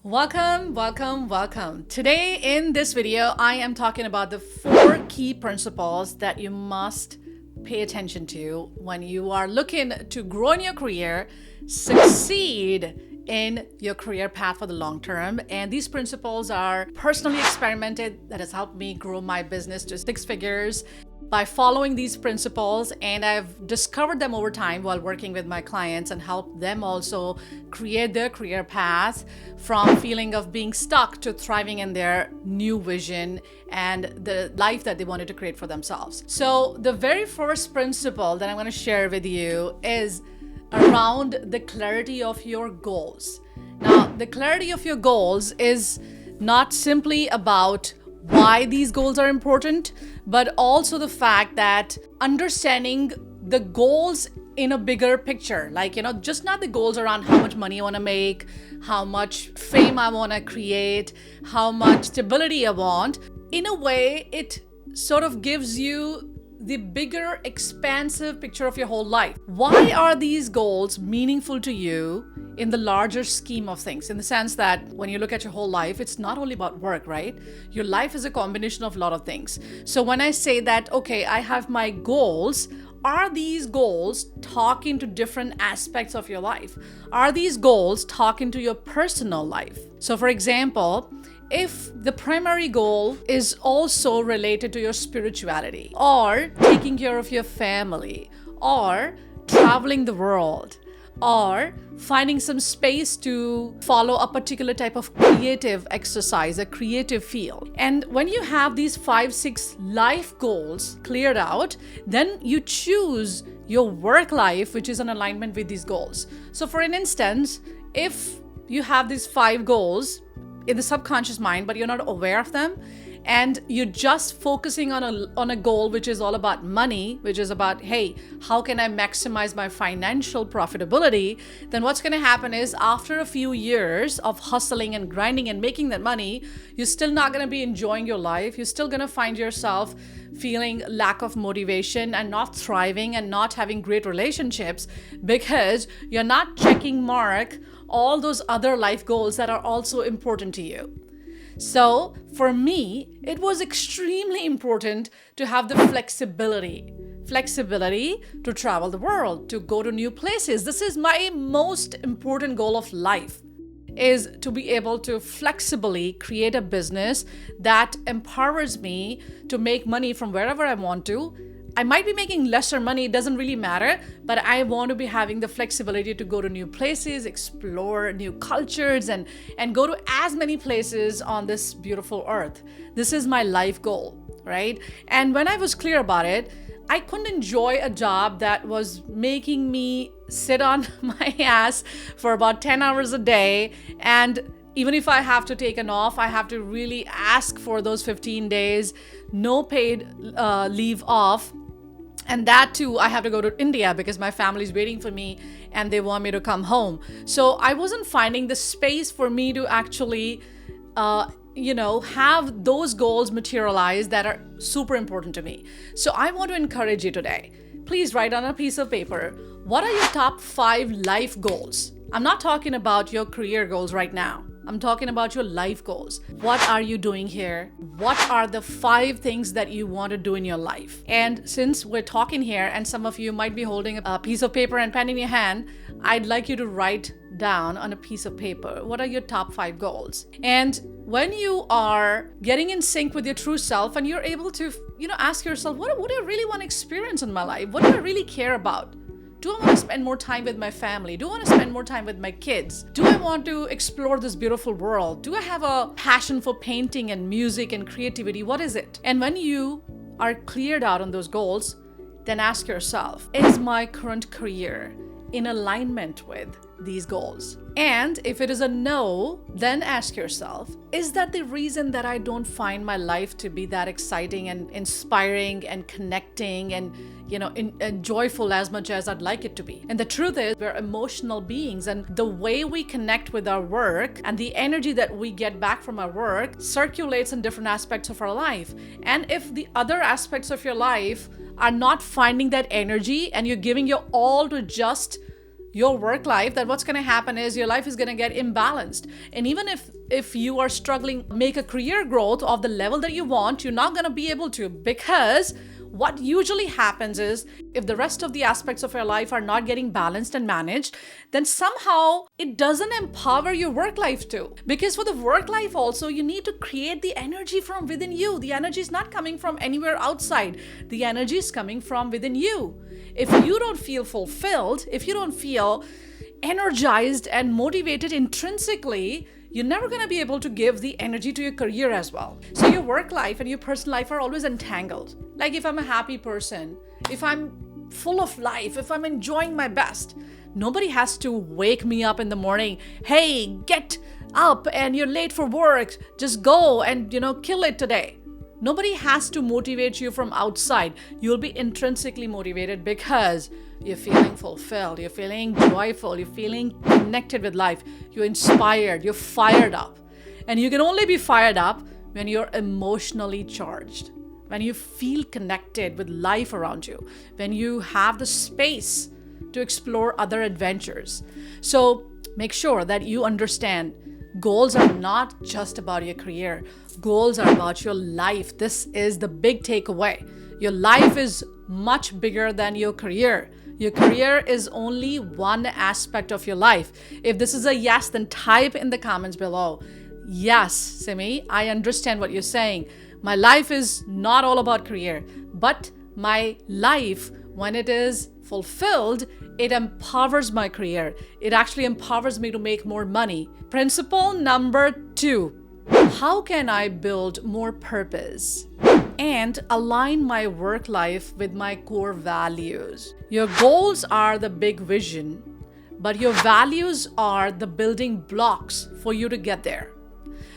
Welcome, welcome, welcome. Today in this video, I am talking about the 4 key principles that you must pay attention to when you are looking to grow in your career, succeed in your career path for the long term. And these principles are personally experimented that has helped me grow my business to 6 figures by following these principles, and I've discovered them over time while working with my clients and helped them also create their career path from feeling of being stuck to thriving in their new vision and the life that they wanted to create for themselves. So the very first principle that I'm going to share with you is around the clarity of your goals. Now, the clarity of your goals is not simply about why these goals are important, but also the fact that understanding the goals in a bigger picture, like, just not the goals around how much money I want to make, how much fame I want to create, how much stability I want. In a way, it sort of gives you the bigger, expansive picture of your whole life. Why are these goals meaningful to you in the larger scheme of things? In the sense that when you look at your whole life, it's not only about work, right? Your life is a combination of a lot of things. So when I say that, okay, I have my goals, are these goals talking to different aspects of your life? Are these goals talking to your personal life? So for example, if the primary goal is also related to your spirituality, or taking care of your family, or traveling the world, or finding some space to follow a particular type of creative exercise, a creative field. And when you have these 5, 6 life goals cleared out, then you choose your work life, which is in alignment with these goals. So for an instance, if you have these 5 goals in the subconscious mind, but you're not aware of them, and you're just focusing on a goal which is all about money, which is about, hey, how can I maximize my financial profitability? Then what's going to happen is after a few years of hustling and grinding and making that money, you're still not going to be enjoying your life. You're still going to find yourself feeling lack of motivation and not thriving and not having great relationships because you're not checking mark all those other life goals that are also important to you. So for me, it was extremely important to have the flexibility to travel the world, to go to new places. This is my most important goal of life, is to be able to flexibly create a business that empowers me to make money from wherever I want to. I might be making lesser money, it doesn't really matter, but I want to be having the flexibility to go to new places, explore new cultures, and go to as many places on this beautiful earth. This is my life goal, right? And when I was clear about it, I couldn't enjoy a job that was making me sit on my ass for about 10 hours a day. And even if I have to take an off, I have to really ask for those 15 days, no paid leave off. And that too, I have to go to India because my family is waiting for me and they want me to come home. So I wasn't finding the space for me to actually, have those goals materialize that are super important to me. So I want to encourage you today. Please write on a piece of paper, what are your top 5 life goals? I'm not talking about your career goals right now. I'm talking about your life goals. What are you doing here? What are the 5 things that you want to do in your life? And since we're talking here and some of you might be holding a piece of paper and pen in your hand, I'd like you to write down on a piece of paper, what are your top 5 goals? And when you are getting in sync with your true self and you're able to, ask yourself, what do I really want to experience in my life? What do I really care about? Do I want to spend more time with my family? Do I want to spend more time with my kids? Do I want to explore this beautiful world? Do I have a passion for painting and music and creativity? What is it? And when you are cleared out on those goals, then ask yourself, is my current career in alignment with these goals? And if it is a no, then ask yourself, is that the reason that I don't find my life to be that exciting and inspiring and connecting and and joyful as much as I'd like it to be? And the truth is, we're emotional beings, and the way we connect with our work and the energy that we get back from our work circulates in different aspects of our life. And if the other aspects of your life are not finding that energy and you're giving your all to just your work life, that what's going to happen is your life is going to get imbalanced. And even if you are struggling to make a career growth of the level that you want, you're not going to be able to, because what usually happens is if the rest of the aspects of your life are not getting balanced and managed, then somehow it doesn't empower your work life too. Because for the work life also, you need to create the energy from within you. The energy is not coming from anywhere outside. The energy is coming from within you. If you don't feel fulfilled, if you don't feel energized and motivated intrinsically, you're never going to be able to give the energy to your career as well. So your work life and your personal life are always entangled. Like if I'm a happy person, if I'm full of life, if I'm enjoying my best, nobody has to wake me up in the morning. Hey, get up and you're late for work. Just go and, kill it today. Nobody has to motivate you from outside. You'll be intrinsically motivated because you're feeling fulfilled, you're feeling joyful, you're feeling connected with life, you're inspired, you're fired up. And you can only be fired up when you're emotionally charged, when you feel connected with life around you, when you have the space to explore other adventures. So make sure that you understand goals are not just about your career. Goals are about your life. This is the big takeaway. Your life is much bigger than your career. Your career is only one aspect of your life. If this is a yes, then type in the comments below. Yes, Simi, I understand what you're saying. My life is not all about career, but my life, when it is fulfilled, it empowers my career. It actually empowers me to make more money. Principle number 2. How can I build more purpose and align my work life with my core values? Your goals are the big vision, but your values are the building blocks for you to get there.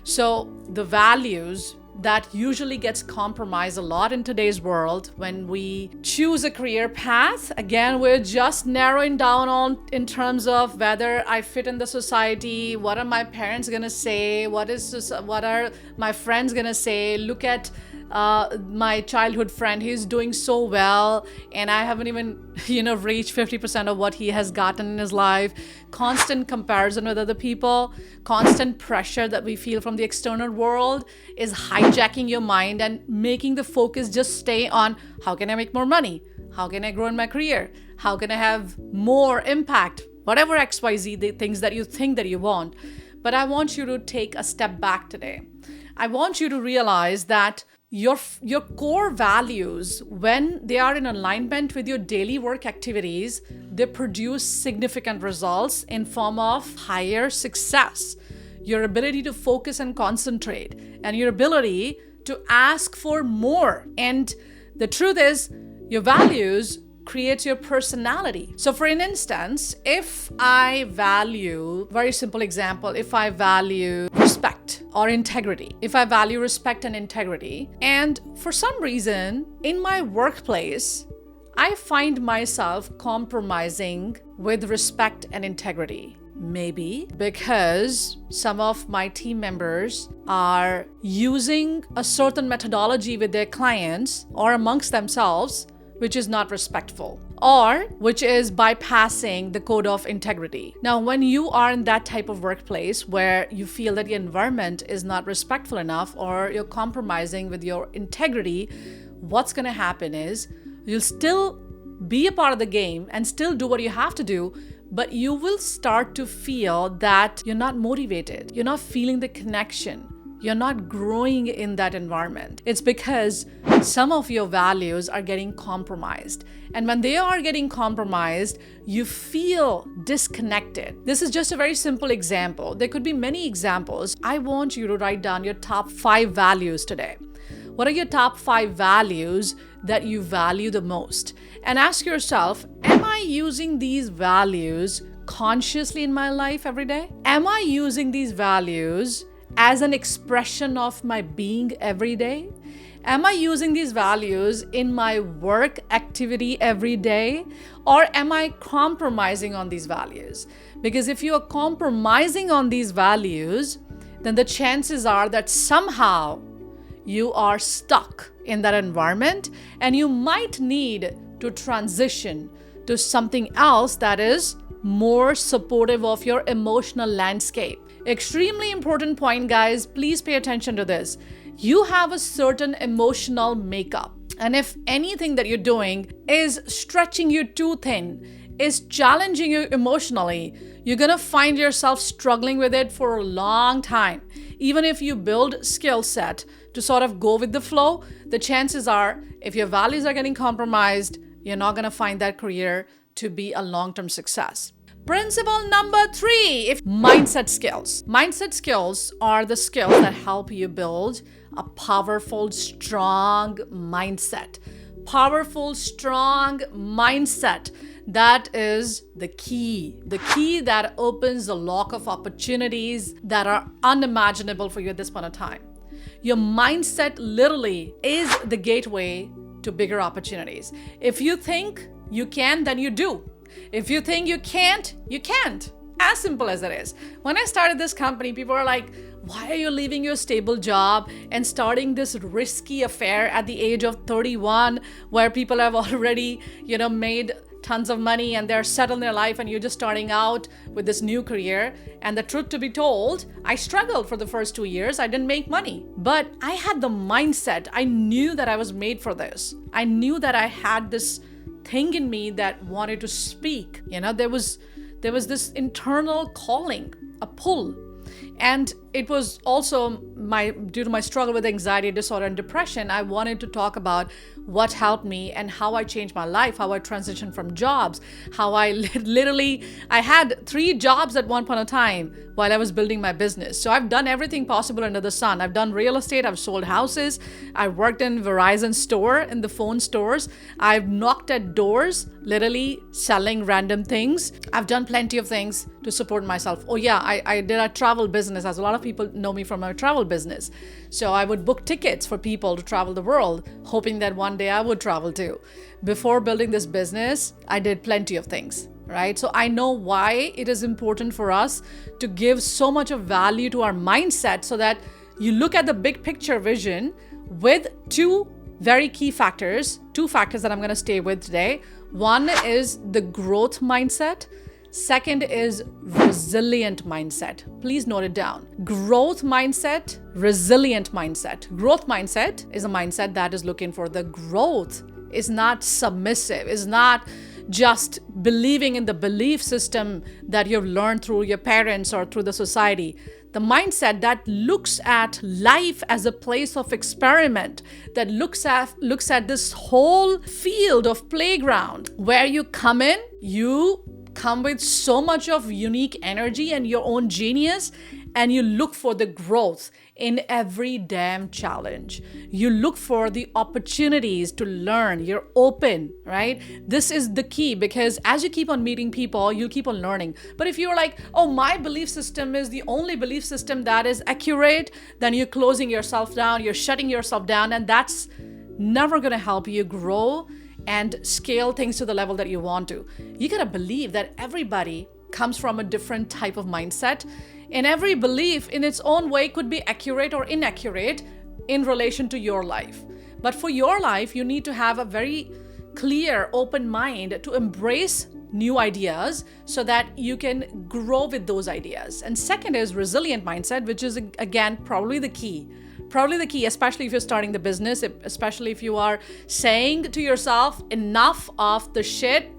So the values that usually gets compromised a lot in today's world when we choose a career path. Again, we're just narrowing down on in terms of whether I fit in the society, what are my parents gonna say, what are my friends gonna say. Look at my childhood friend, he's doing so well and I haven't even reached 50% of what he has gotten in his life. Constant comparison with other people, constant pressure that we feel from the external world is hijacking your mind and making the focus just stay on how can I make more money, how can I grow in my career, how can I have more impact, whatever XYZ the things that you think that you want. But I want you to take a step back today. I want you to realize that your core values, when they are in alignment with your daily work activities, they produce significant results in form of higher success, your ability to focus and concentrate, and your ability to ask for more. And the truth is, your values creates your personality. So for an instance, if I value, very simple example, if I value respect or integrity, if I value respect and integrity, and for some reason in my workplace, I find myself compromising with respect and integrity. Maybe because some of my team members are using a certain methodology with their clients or amongst themselves, which is not respectful, or which is bypassing the code of integrity. Now, when you are in that type of workplace where you feel that the environment is not respectful enough or you're compromising with your integrity, what's going to happen is you'll still be a part of the game and still do what you have to do, but you will start to feel that you're not motivated. You're not feeling the connection. You're not growing in that environment. It's because some of your values are getting compromised. And when they are getting compromised, you feel disconnected. This is just a very simple example. There could be many examples. I want you to write down your top 5 values today. What are your top 5 values that you value the most? And ask yourself, am I using these values consciously in my life every day? Am I using these values as an expression of my being every day? Am I using these values in my work activity every day? Or am I compromising on these values? Because if you are compromising on these values, then the chances are that somehow you are stuck in that environment and you might need to transition to something else that is more supportive of your emotional landscape. Extremely important point, guys. Please pay attention to this. You have a certain emotional makeup. And if anything that you're doing is stretching you too thin, is challenging you emotionally, you're going to find yourself struggling with it for a long time. Even if you build skill set to sort of go with the flow, the chances are if your values are getting compromised, you're not going to find that career to be a long-term success. Principle number 3, if mindset skills. Mindset skills are the skills that help you build a powerful, strong mindset. Powerful, strong mindset. That is the key that opens the lock of opportunities that are unimaginable for you at this point of time. Your mindset literally is the gateway to bigger opportunities. If you think you can, then you do. If you think you can't, you can't. As simple as it is. When I started this company, people were like, why are you leaving your stable job and starting this risky affair at the age of 31 where people have already, made tons of money and they're set in their life and you're just starting out with this new career? And the truth to be told, I struggled for the first 2 years. I didn't make money, but I had the mindset. I knew that I was made for this. I knew that I had this thing in me that wanted to speak. There was this internal calling, a pull. And it was also due to my struggle with anxiety disorder and depression, I wanted to talk about what helped me and how I changed my life, how I transitioned from jobs, how I I had 3 jobs at one point in time while I was building my business. So I've done everything possible under the sun. I've done real estate, I've sold houses, I worked in Verizon store, in the phone stores. I've knocked at doors, literally selling random things. I've done plenty of things to support myself. Oh yeah, I did a travel business, as a lot of people know me from my travel business. So I would book tickets for people to travel the world, hoping that one day I would travel too. Before building this business, I did plenty of things, right? So I know why it is important for us to give so much of value to our mindset so that you look at the big picture vision with 2 very key factors, 2 factors that I'm going to stay with today. One is the growth mindset. Second is resilient mindset. Please note it down. Growth mindset, resilient mindset. Growth mindset is a mindset that is looking for the growth, is not submissive, is not just believing in the belief system that you've learned through your parents or through the society. The mindset that looks at life as a place of experiment, that looks at this whole field of playground where you come in, you come with so much of unique energy and your own genius, and you look for the growth in every damn challenge. You look for the opportunities to learn. You're open, right? This is the key, because as you keep on meeting people, you keep on learning. But if you're like, oh, my belief system is the only belief system that is accurate, then you're closing yourself down, you're shutting yourself down, and that's never going to help you grow and scale things to the level that you want to. You gotta believe that everybody comes from a different type of mindset, and every belief in its own way could be accurate or inaccurate in relation to your life. But for your life, you need to have a very clear, open mind to embrace new ideas so that you can grow with those ideas. And second is resilient mindset, which is again probably the key, especially if you're starting the business, especially if you are saying to yourself, enough of the shit.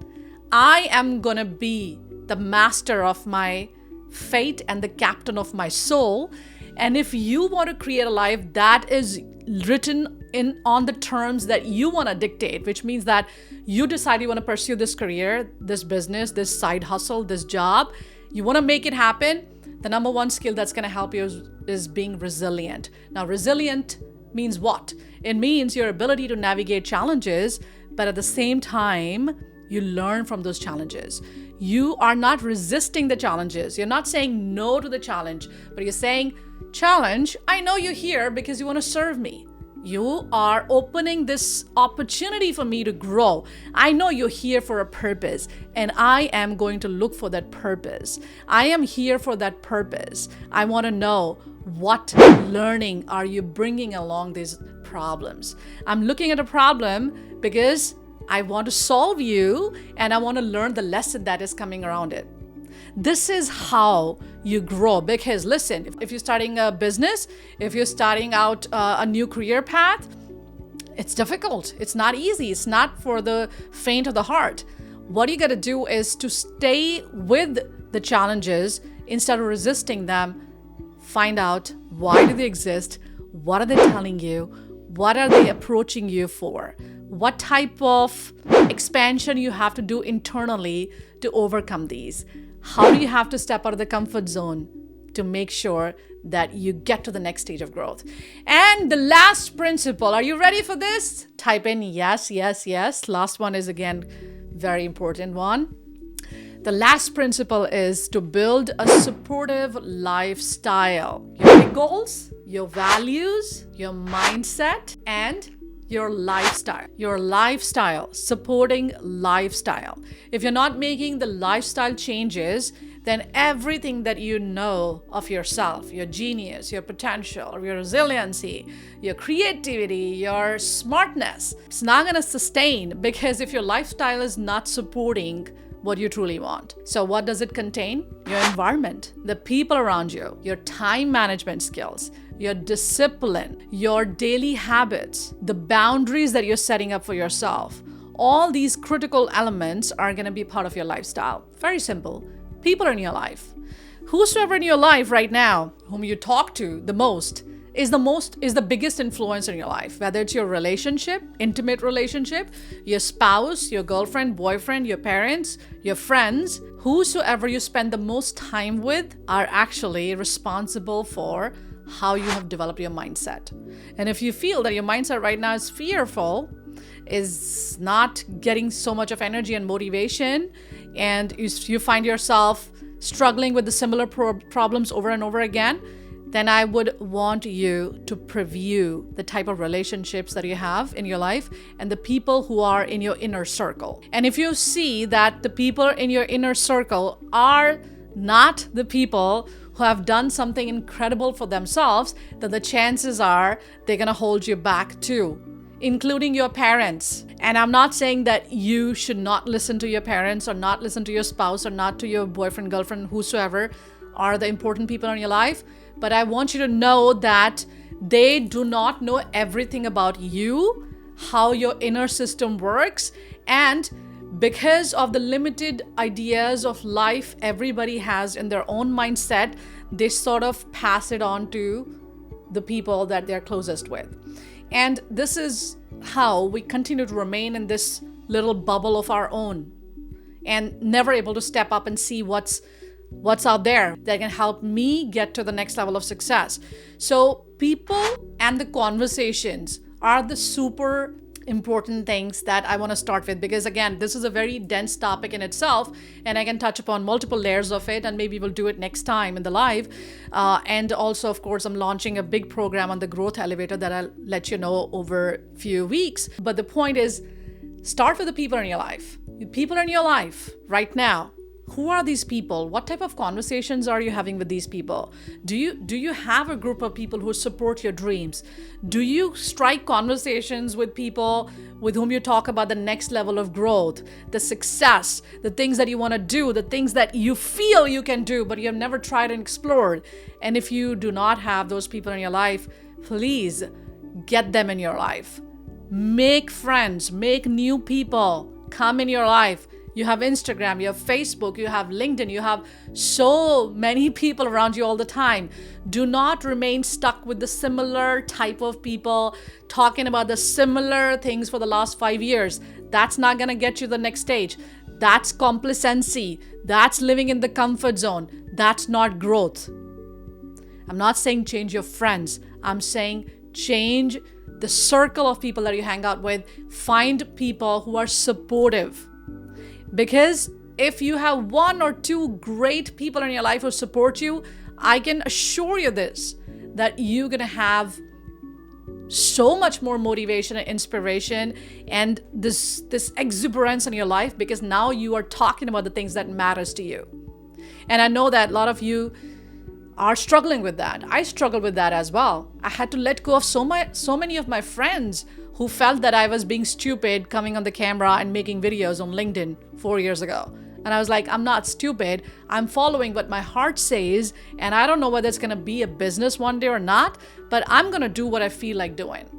I am gonna be the master of my fate and the captain of my soul. And if you want to create a life that is written in on the terms that you want to dictate, which means that you decide you want to pursue this career, this business, this side hustle, this job, you want to make it happen, the number one skill that's going to help you is being resilient. Now, resilient means what? It means your ability to navigate challenges, but at the same time, you learn from those challenges. You are not resisting the challenges. You're not saying no to the challenge, but you're saying, challenge, I know you're here because you want to serve me. You are opening this opportunity for me to grow. I know you're here for a purpose, and I am going to look for that purpose. I am here for that purpose. I want to know, what learning are you bringing along these problems? I'm looking at a problem because I want to solve you, and I want to learn the lesson that is coming around it. This is how you grow. Because listen, if you're starting a business, if you're starting out a new career path, it's difficult. It's not easy. It's not for the faint of the heart. What you got to do is to stay with the challenges instead of resisting them. Find out, why do they exist? What are they telling you? What are they approaching you for? What type of expansion you have to do internally to overcome these? How do you have to step out of the comfort zone to make sure that you get to the next stage of growth? And the last principle, are you ready for this? Type in yes, yes, yes. Last one is, again, very important one. The last principle is to build a supportive lifestyle. Your big goals, your values, your mindset, and your lifestyle. Your lifestyle, supporting lifestyle. If you're not making the lifestyle changes, then everything that you know of yourself, your genius, your potential, your resiliency, your creativity, your smartness, it's not going to sustain, because if your lifestyle is not supporting what you truly want. So what does it contain? Your environment, the people around you, your time management skills, your discipline, your daily habits, the boundaries that you're setting up for yourself. All these critical elements are going to be part of your lifestyle. Very simple. People in your life. Whosoever in your life right now, whom you talk to the most is the biggest influence in your life, whether it's your relationship, intimate relationship, your spouse, your girlfriend, boyfriend, your parents, your friends. Whosoever you spend the most time with are actually responsible for how you have developed your mindset. And if you feel that your mindset right now is fearful, is not getting so much of energy and motivation, and you find yourself struggling with the similar problems over and over again, then I would want you to preview the type of relationships that you have in your life and the people who are in your inner circle. And if you see that the people in your inner circle are not the people who have done something incredible for themselves, then the chances are they're going to hold you back too, including your parents. And I'm not saying that you should not listen to your parents or not listen to your spouse or not to your boyfriend, girlfriend, whosoever are the important people in your life. But I want you to know that they do not know everything about you, how your inner system works. And because of the limited ideas of life everybody has in their own mindset, they sort of pass it on to the people that they're closest with. And this is how we continue to remain in this little bubble of our own and never able to step up and see what's out there that can help me get to the next level of success. So people and the conversations are the super important things that I want to start with, because again, this is a very dense topic in itself, and I can touch upon multiple layers of it, and maybe we'll do it next time in the live. And also, of course, I'm launching a big program on the growth elevator that I'll let you know over a few weeks. But the point is, start with the people in your life. The people in your life right now. Who are these people? What type of conversations are you having with these people? Do you have a group of people who support your dreams? Do you strike conversations with people with whom you talk about the next level of growth, the success, the things that you want to do, the things that you feel you can do, but you have never tried and explored? And if you do not have those people in your life, please get them in your life. Make friends, make new people come in your life. You have Instagram, you have Facebook, you have LinkedIn, you have so many people around you all the time. Do not remain stuck with the similar type of people talking about the similar things for the last 5 years. That's not going to get you the next stage. That's complacency. That's living in the comfort zone. That's not growth. I'm not saying change your friends. I'm saying change the circle of people that you hang out with. Find people who are supportive. Because if you have one or two great people in your life who support you, I can assure you this, that you're going to have so much more motivation and inspiration and this exuberance in your life, because now you are talking about the things that matters to you. And I know that a lot of you are struggling with that. I struggled with that as well. I had to let go of so many of my friends who felt that I was being stupid coming on the camera and making videos on LinkedIn 4 years ago. And I was like, I'm not stupid. I'm following what my heart says. And I don't know whether it's going to be a business one day or not, but I'm going to do what I feel like doing.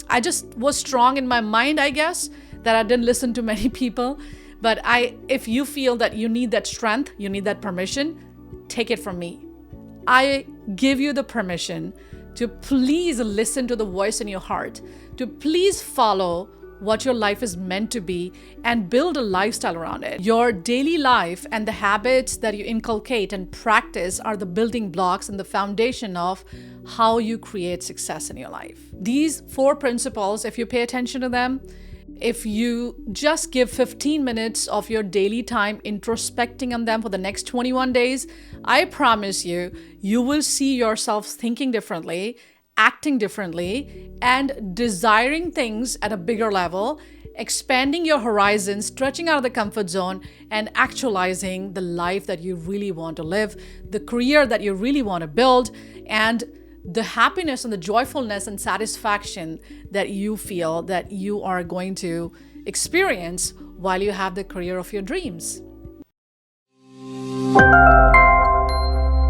I just was strong in my mind, I guess, that I didn't listen to many people. But if you feel that you need that strength, you need that permission, take it from me. I give you the permission to please listen to the voice in your heart, to please follow what your life is meant to be and build a lifestyle around it. Your daily life and the habits that you inculcate and practice are the building blocks and the foundation of how you create success in your life. These 4 principles, if you pay attention to them, if you just give 15 minutes of your daily time introspecting on them for the next 21 days, I promise you, you will see yourself thinking differently, acting differently, and desiring things at a bigger level, expanding your horizons, stretching out of the comfort zone, and actualizing the life that you really want to live, the career that you really want to build, and the happiness and the joyfulness and satisfaction that you feel that you are going to experience while you have the career of your dreams.